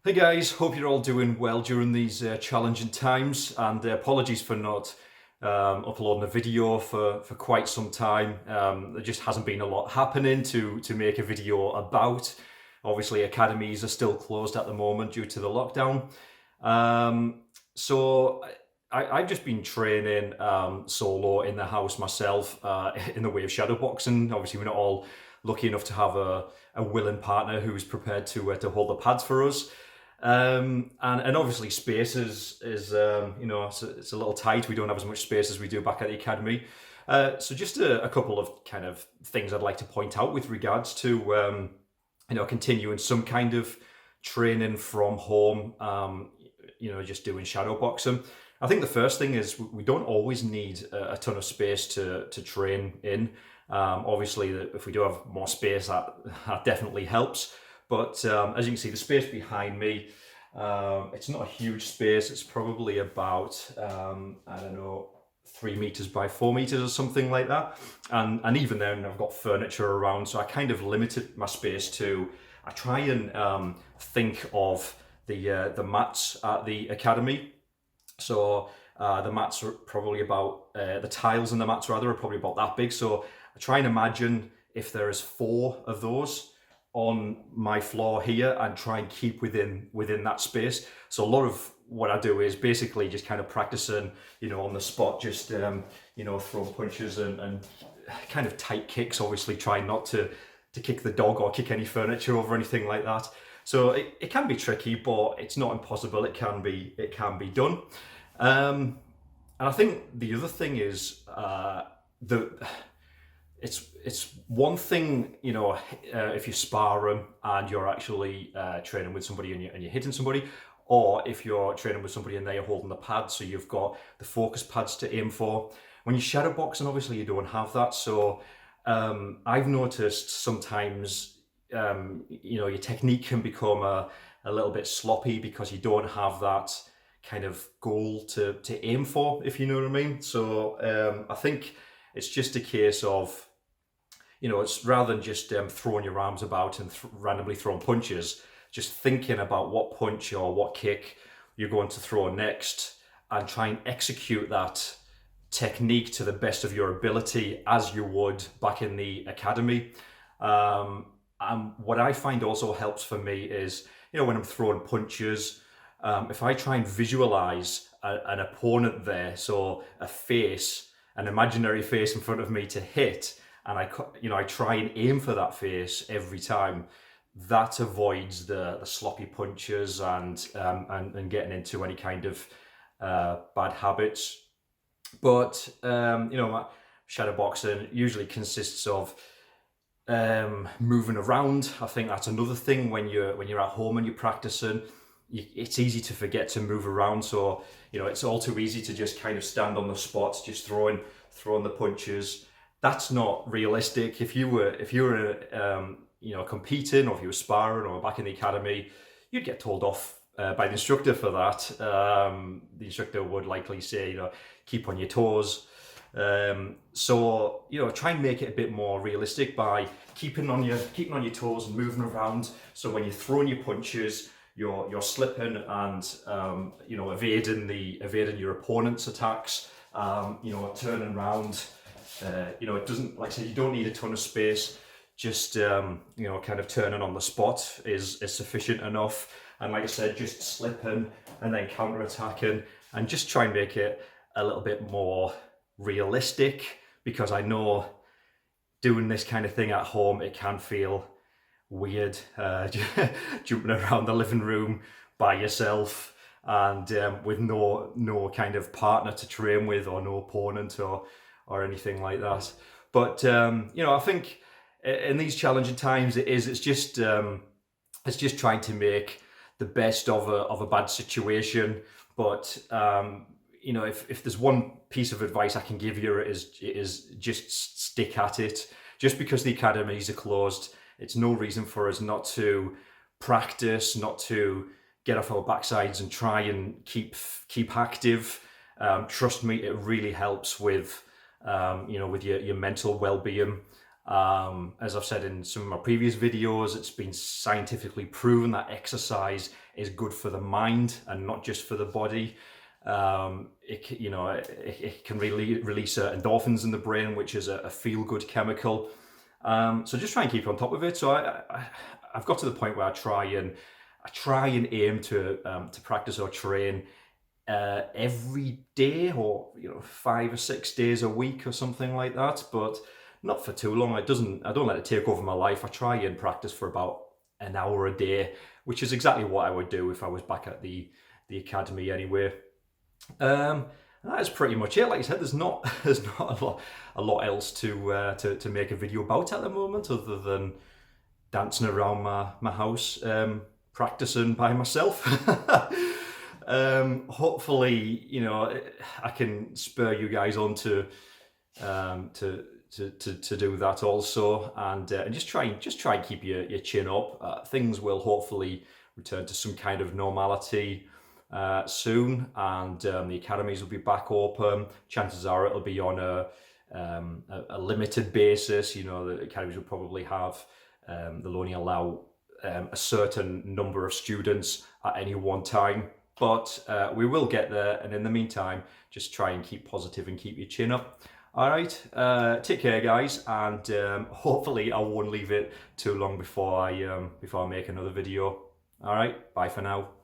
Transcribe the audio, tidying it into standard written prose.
Hey guys, hope you're all doing well during these challenging times, and apologies for not uploading a video for quite some time. There just hasn't been a lot happening to make a video about. Obviously, academies are still closed at the moment due to the lockdown. So I've just been training solo in the house myself in the way of shadow boxing. Obviously, we're not all lucky enough to have a willing partner who's prepared to hold the pads for us. And obviously space is it's a little tight. We don't have as much space as we do back at the academy. So just a couple of kind of things I'd like to point out with regards to continuing some kind of training from home. Just doing shadow boxing. I think the first thing is we don't always need a ton of space to train in. Obviously, if we do have more space, that definitely helps. But as you can see, the space behind me, it's not a huge space. It's probably about, I don't know, 3 meters by 4 meters or something like that. And even then, I've got furniture around. So I kind of limited my space to, I try and think of the mats at the academy. So the mats are probably about, the tiles in the mats rather are probably about that big. So I try and imagine if there is 4 of those on my floor here and try and keep within that space. So a lot of what I do is basically just kind of practicing, on the spot, just throw punches and kind of tight kicks. Obviously, trying not to kick the dog or kick any furniture over, anything like that. So it can be tricky, but it's not impossible. It can be done. And I think the other thing is it's one thing, if you're sparring and you're actually training with somebody and you're hitting somebody, or if you're training with somebody and they're holding the pads, so you've got the focus pads to aim for. When you're shadow boxing, obviously you don't have that. So I've noticed sometimes, your technique can become a little bit sloppy because you don't have that kind of goal to aim for, if you know what I mean. So I think it's just a case of, it's rather than just throwing your arms about and randomly throwing punches, just thinking about what punch or what kick you're going to throw next and try and execute that technique to the best of your ability as you would back in the academy. And what I find also helps for me is, when I'm throwing punches, if I try and visualize an opponent there, so a face, an imaginary face in front of me to hit, and I try and aim for that face every time, that avoids the sloppy punches and getting into any kind of bad habits. But my shadow boxing usually consists of moving around. I think that's another thing when you're at home and you're practicing. It's easy to forget to move around, so it's all too easy to just kind of stand on the spots, just throwing the punches. That's not realistic. If you were competing, or if you were sparring or back in the academy, you'd get told off by the instructor for that. The instructor would likely say, keep on your toes. So try and make it a bit more realistic by keeping on your toes and moving around. So when you're throwing your punches, you're slipping and evading your opponent's attacks. Turning around. It doesn't, like I said, you don't need a ton of space. Just kind of turning on the spot is sufficient enough. And like I said, just slipping and then counter-attacking, and just try and make it a little bit more realistic, because I know doing this kind of thing at home, it can feel weird, jumping around the living room by yourself and with no kind of partner to train with, or no opponent or anything like that. But I think in these challenging times, it's just trying to make the best of a bad situation. But if there's one piece of advice I can give you, it is just stick at it. Just because the academies are closed, it's no reason for us not to practice, not to get off our backsides and try and keep active. Trust me, it really helps with with your mental well-being. As I've said in some of my previous videos, it's been scientifically proven that exercise is good for the mind and not just for the body. It can really release endorphins in the brain, which is a feel-good chemical. So just try and keep on top of it. So I've got to the point where I try and aim to practice or train every day, or 5 or 6 days a week or something like that, but not for too long. I don't let it take over my life. I try and practice for about an hour a day, which is exactly what I would do if I was back at the academy anyway. um that is pretty much it. Like I said, there's not there's not a lot else to make a video about at the moment, other than dancing around my house, practicing by myself. Hopefully, I can spur you guys on to do that also, and just try and keep your chin up. Things will hopefully return to some kind of normality soon, and the academies will be back open. Chances are it'll be on a limited basis. The academies will probably have they'll only allow a certain number of students at any one time, but we will get there. And in the meantime, just try and keep positive and keep your chin up. All right, take care, guys, and hopefully I won't leave it too long before I make another video. All right, bye for now.